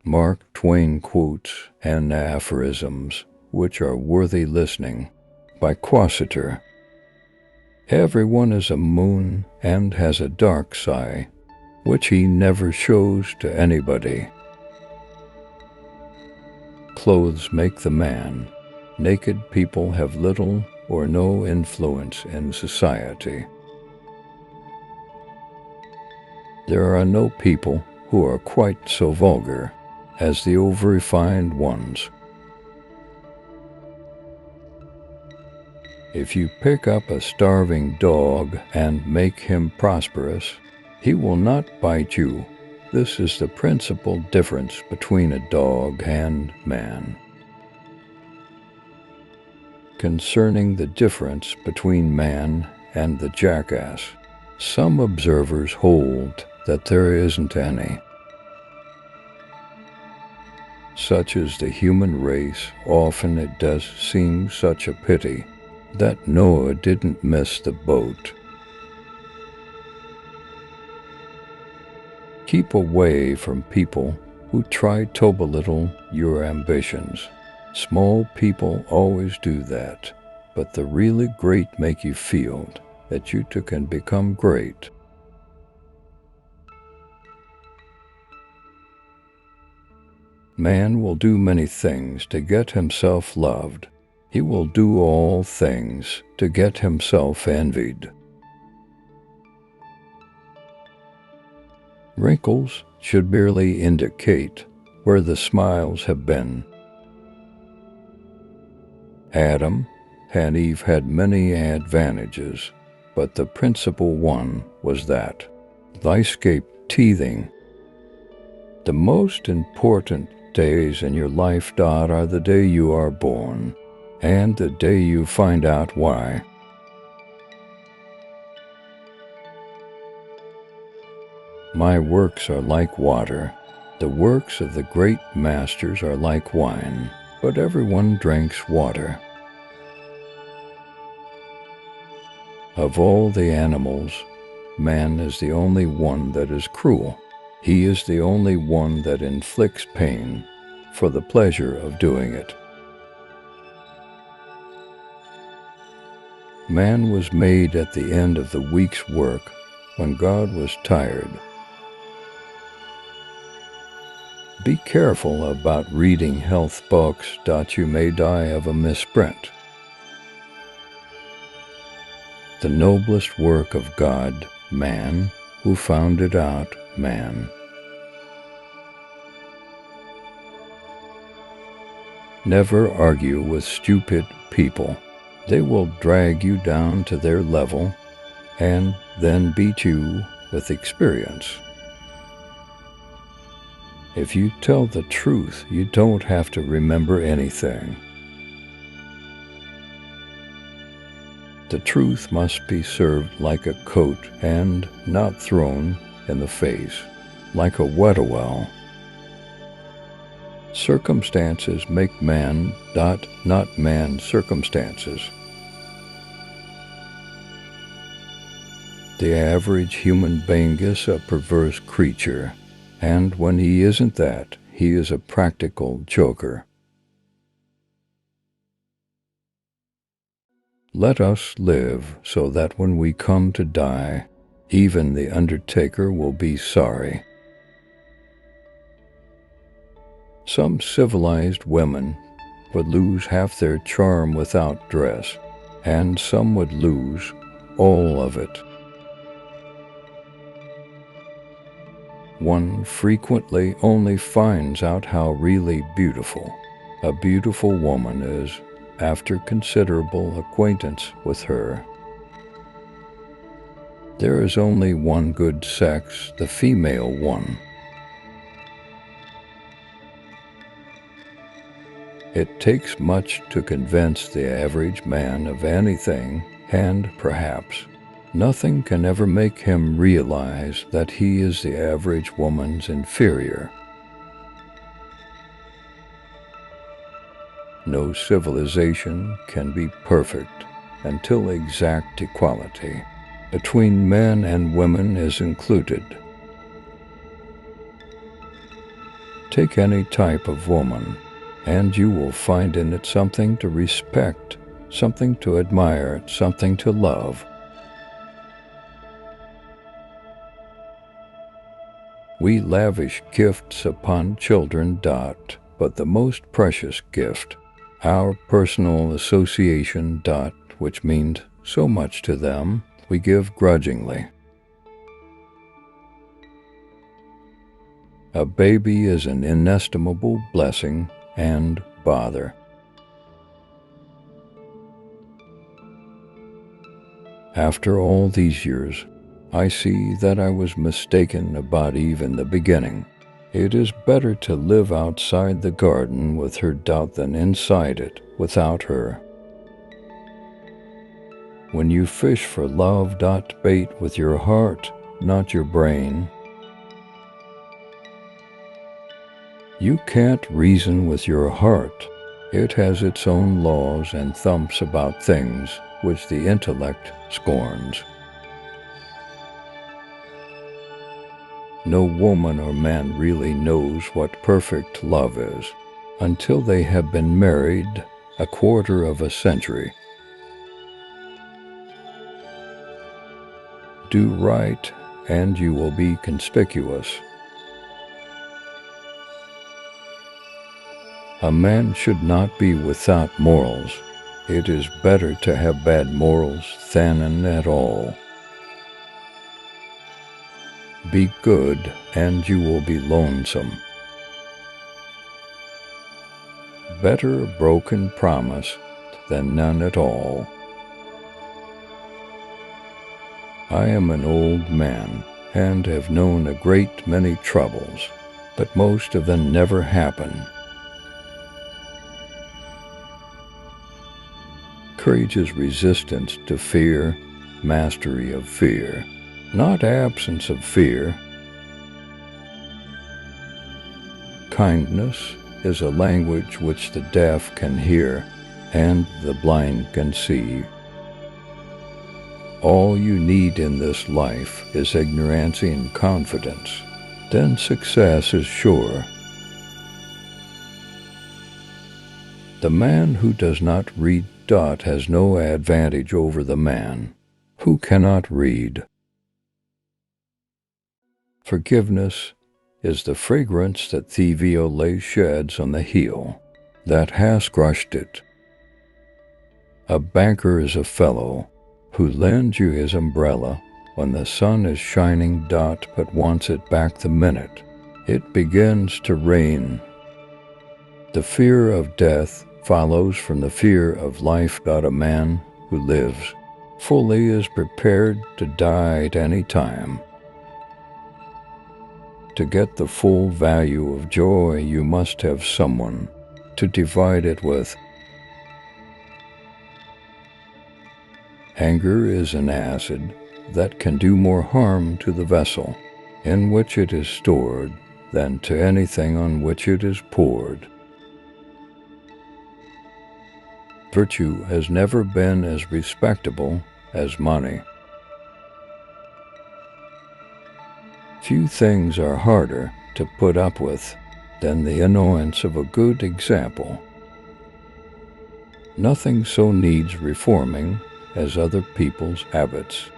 Mark Twain Quotes and Aphorisms, which are worthy listening, by Quositor. Everyone is a moon and has a dark side, which he never shows to anybody. Clothes make the man. Naked people have little or no influence in society. There are no people who are quite so vulgar as the over-refined ones. If you pick up a starving dog and make him prosperous, he will not bite you. This is the principal difference between a dog and man. Concerning the difference between man and the jackass, some observers hold that there isn't any. Such is the human race, often it does seem such a pity that Noah didn't miss the boat. Keep away from people who try to belittle your ambitions. Small people always do that, but the really great make you feel that you too can become great. Man will do many things to get himself loved. He will do all things to get himself envied. Wrinkles should merely indicate where the smiles have been. Adam and Eve had many advantages, but the principal one was that they escaped teething. The most important days in your life, are the day you are born and the day you find out why. My works are like water. The works of the great masters are like wine, but everyone drinks water. Of all the animals, man is the only one that is cruel. He is the only one that inflicts pain for the pleasure of doing it. Man was made at the end of the week's work when God was tired. Be careful about reading health books, you may die of a misprint. The noblest work of God, man, who found it out, man. Never argue with stupid people. They will drag you down to their level and then beat you with experience. If you tell the truth, you don't have to remember anything. The truth must be served like a coat and not thrown in the face, like a wet-a-well. Circumstances make man, not man circumstances. The average human being is a perverse creature, and when he isn't that, he is a practical joker. Let us live so that when we come to die, even the undertaker will be sorry. Some civilized women would lose half their charm without dress, and some would lose all of it. One frequently only finds out how really beautiful a beautiful woman is after considerable acquaintance with her. There is only one good sex, the female one. It takes much to convince the average man of anything, and perhaps nothing can ever make him realize that he is the average woman's inferior. No civilization can be perfect until exact equality between men and women is included. Take any type of woman, and you will find in it something to respect, something to admire, something to love. We lavish gifts upon children, but the most precious gift, our personal association, which means so much to them, we give grudgingly. A baby is an inestimable blessing and bother. After all these years, I see that I was mistaken about even the beginning. It is better to live outside the garden with her than inside it without her. When you fish for love, bait with your heart, not your brain. You can't reason with your heart. It has its own laws and thumps about things which the intellect scorns. No woman or man really knows what perfect love is until they have been married a quarter of a century. Do right, and you will be conspicuous. A man should not be without morals. It is better to have bad morals than none at all. Be good, and you will be lonesome. Better a broken promise than none at all. I am an old man, and have known a great many troubles, but most of them never happen. Courage is resistance to fear, mastery of fear, not absence of fear. Kindness is a language which the deaf can hear and the blind can see. All you need in this life is ignorance and confidence. Then success is sure. The man who does not read has no advantage over the man who cannot read. Forgiveness is the fragrance that the violet sheds on the heel that has crushed it. A banker is a fellow who lends you his umbrella when the sun is shining, but wants it back the minute it begins to rain. The fear of death follows from the fear of life. A man who lives fully is prepared to die at any time. To get the full value of joy, you must have someone to divide it with. Anger is an acid that can do more harm to the vessel in which it is stored than to anything on which it is poured. Virtue has never been as respectable as money. Few things are harder to put up with than the annoyance of a good example. Nothing so needs reforming as other people's habits.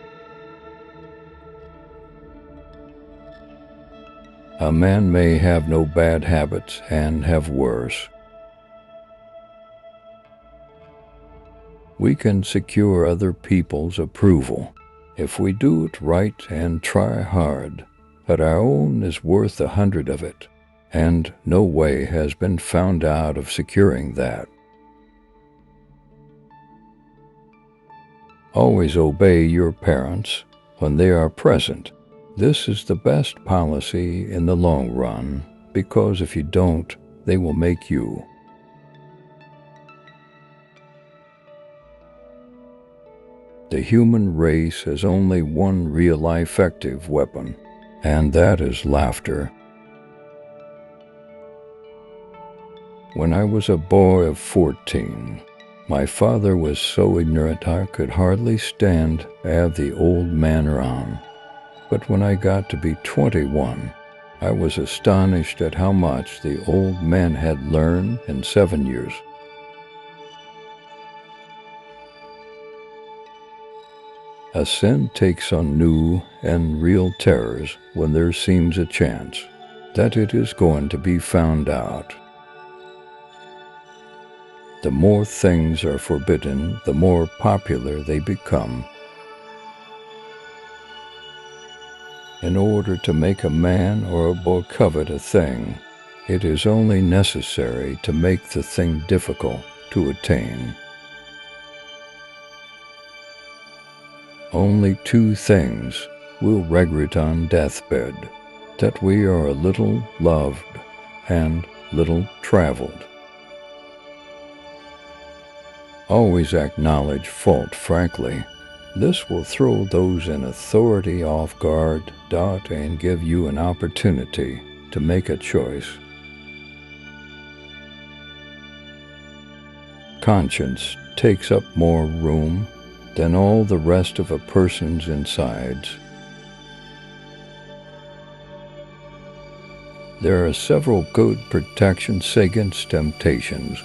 A man may have no bad habits and have worse. We can secure other people's approval if we do it right and try hard, but our own is worth 100 of it, and no way has been found out of securing that. Always obey your parents when they are present. This is the best policy in the long run, because if you don't, they will make you. The human race has only one real effective weapon, and that is laughter. When I was a boy of 14, my father was so ignorant I could hardly stand to have the old man around. But when I got to be 21, I was astonished at how much the old man had learned in 7 years. A sin takes on new and real terrors when there seems a chance that it is going to be found out. The more things are forbidden, the more popular they become. In order to make a man or a boy covet a thing, it is only necessary to make the thing difficult to attain. Only 2 things will regret on deathbed: that we are a little loved and little traveled. Always acknowledge fault frankly. This will throw those in authority off guard, and give you an opportunity to make a choice. Conscience takes up more room than all the rest of a person's insides. There are several good protections against temptations,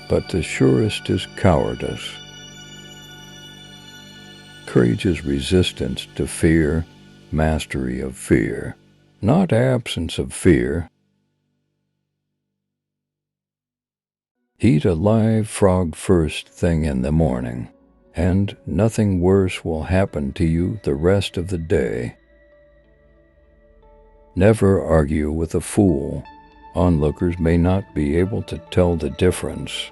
but the surest is cowardice. Courage is resistance to fear, mastery of fear, not absence of fear. Eat a live frog first thing in the morning, and nothing worse will happen to you the rest of the day. Never argue with a fool. Onlookers may not be able to tell the difference.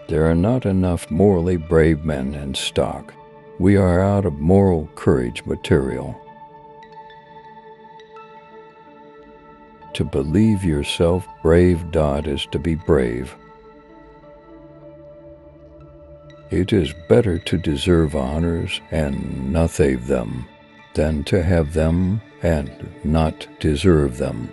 There are not enough morally brave men in stock. We are out of moral courage material. To believe yourself brave, is to be brave. It is better to deserve honors and not have them, than to have them and not deserve them.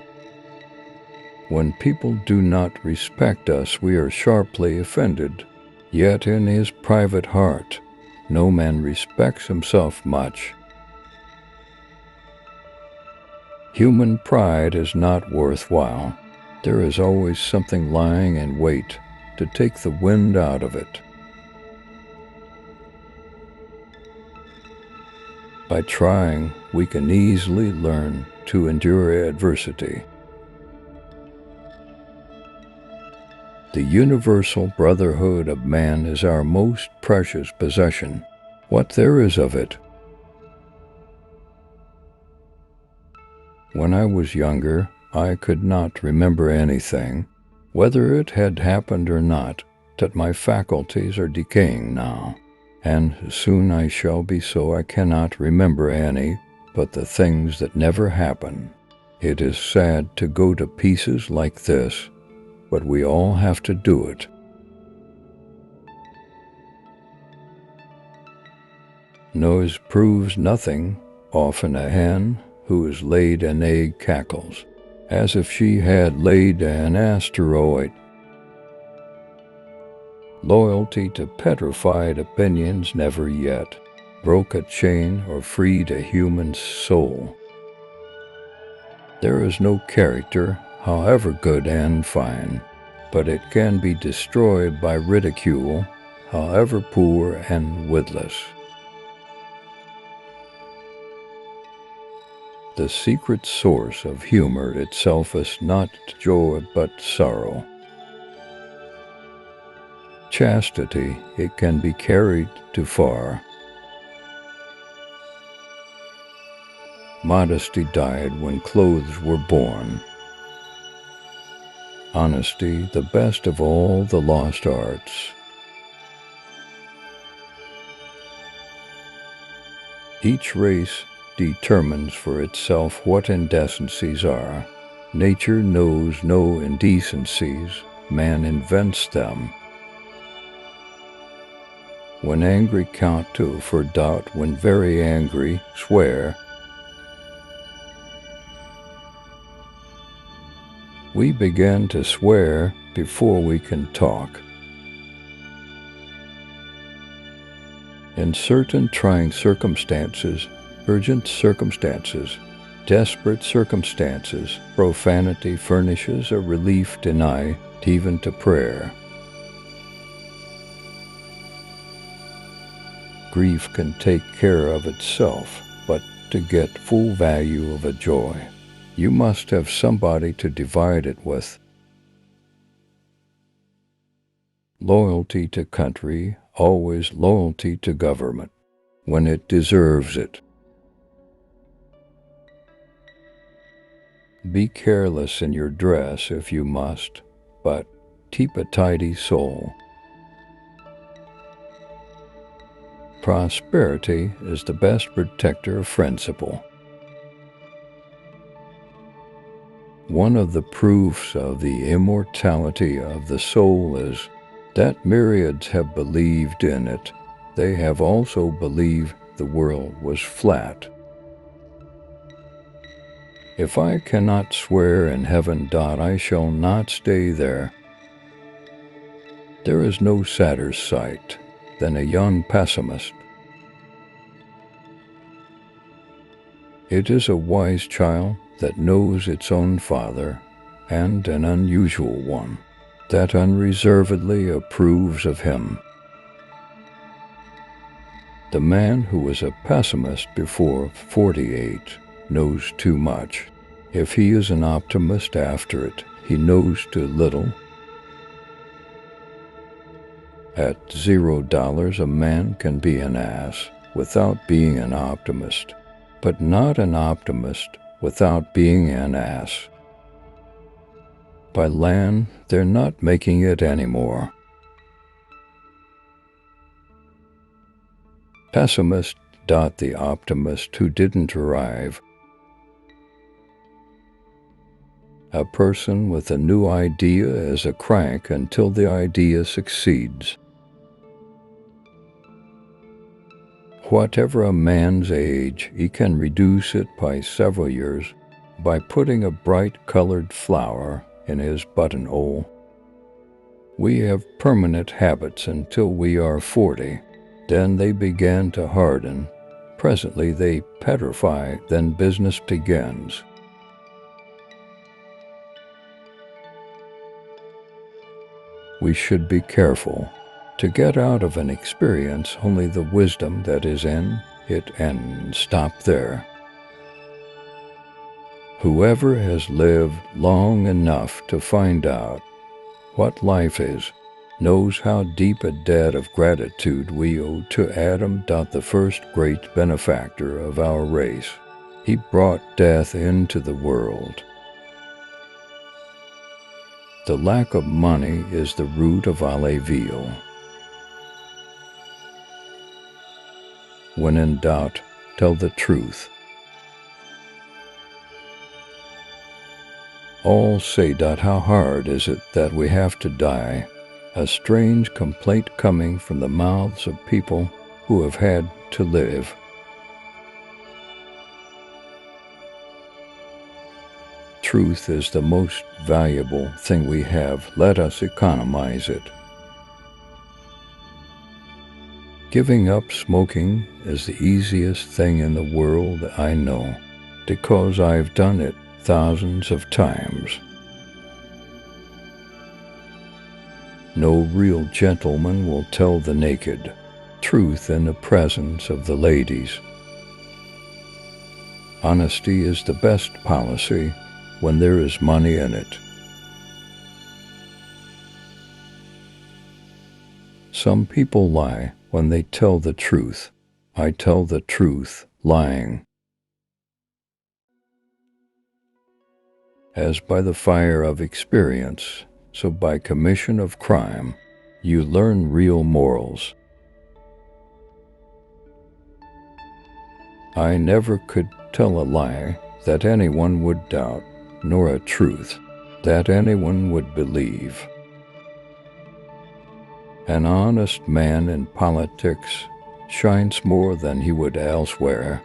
When people do not respect us, we are sharply offended. Yet in his private heart, no man respects himself much. Human pride is not worthwhile. There is always something lying in wait to take the wind out of it. By trying, we can easily learn to endure adversity. The universal brotherhood of man is our most precious possession, what there is of it. When I was younger, I could not remember anything, whether it had happened or not, that my faculties are decaying now, and soon I shall be so I cannot remember any but the things that never happen. It is sad to go to pieces like this, but we all have to do it. Noise proves nothing. Often a hen who has laid an egg cackles, as if she had laid an asteroid. Loyalty to petrified opinions never yet broke a chain or freed a human soul. There is no character, however good and fine, but it can be destroyed by ridicule, however poor and witless. The secret source of humor itself is not joy but sorrow. Chastity, it can be carried too far. Modesty died when clothes were born. Honesty, the best of all the lost arts. Each race determines for itself what indecencies are. Nature knows no indecencies, man invents them. When angry, count 2 for doubt. When very angry, swear. We begin to swear before we can talk. In certain trying circumstances, urgent circumstances, desperate circumstances, profanity furnishes a relief denied even to prayer. Grief can take care of itself, but to get full value of a joy, you must have somebody to divide it with. Loyalty to country, always loyalty to government, when it deserves it. Be careless in your dress if you must, but keep a tidy soul. Prosperity is the best protector of principle. One of the proofs of the immortality of the soul is that myriads have believed in it. They have also believed the world was flat. If I cannot swear in heaven, I shall not stay there. There is no sadder sight than a young pessimist. It is a wise child that knows its own father, and an unusual one that unreservedly approves of him. The man who was a pessimist before 48 knows too much. If he is an optimist after it, he knows too little. At $0, a man can be an ass without being an optimist, but not an optimist without being an ass. By land, they're not making it anymore. Pessimist. The optimist who didn't arrive. A person with a new idea is a crank until the idea succeeds. Whatever a man's age, he can reduce it by several years by putting a bright-colored flower in his buttonhole. We have permanent habits until we are 40. Then they begin to harden. Presently they petrify, then business begins. We should be careful to get out of an experience only the wisdom that is in it and stop there. Whoever has lived long enough to find out what life is knows how deep a debt of gratitude we owe to Adam, the first great benefactor of our race. He brought death into the world. The lack of money is the root of all evil. When in doubt, tell the truth. All say, how hard is it that we have to die? A strange complaint coming from the mouths of people who have had to live. Truth is the most valuable thing we have. Let us economize it. Giving up smoking is the easiest thing in the world I know, because I've done it thousands of times. No real gentleman will tell the naked truth in the presence of the ladies. Honesty is the best policy when there is money in it. Some people lie when they tell the truth. I tell the truth lying. As by the fire of experience, so by commission of crime, you learn real morals. I never could tell a lie that anyone would doubt, nor a truth that anyone would believe. An honest man in politics shines more than he would elsewhere.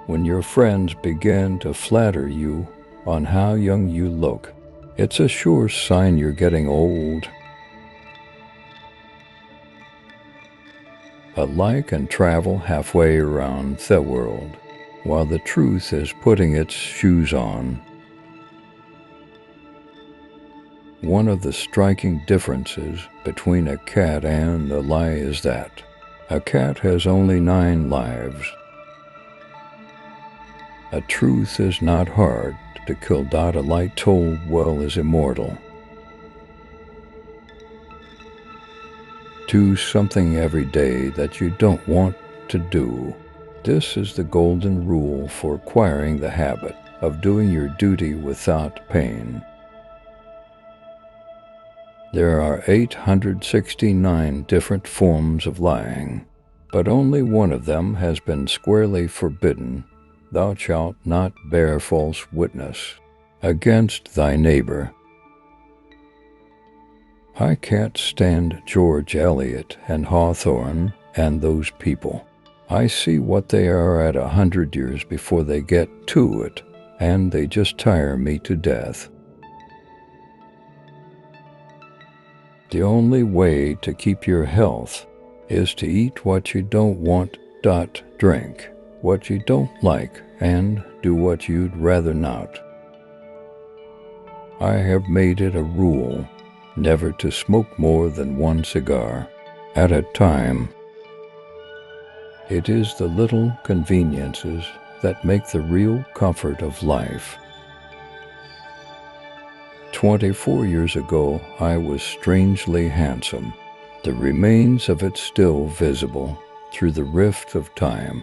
When your friends begin to flatter you on how young you look, it's a sure sign you're getting old. A lie can travel halfway around the world, while the truth is putting its shoes on. One of the striking differences between a cat and a lie is that a cat has only 9 lives. A truth is not hard to kill. A lie told well is immortal. Do something every day that you don't want to do. This is the golden rule for acquiring the habit of doing your duty without pain. There are 869 different forms of lying, but only one of them has been squarely forbidden. Thou shalt not bear false witness against thy neighbor. I can't stand George Eliot and Hawthorne and those people. I see what they are at 100 years before they get to it, and they just tire me to death. The only way to keep your health is to eat what you don't want, drink what you don't like, and do what you'd rather not. I have made it a rule never to smoke more than 1 cigar at a time. It is the little conveniences that make the real comfort of life. 24 years ago, I was strangely handsome, the remains of it still visible through the rift of time.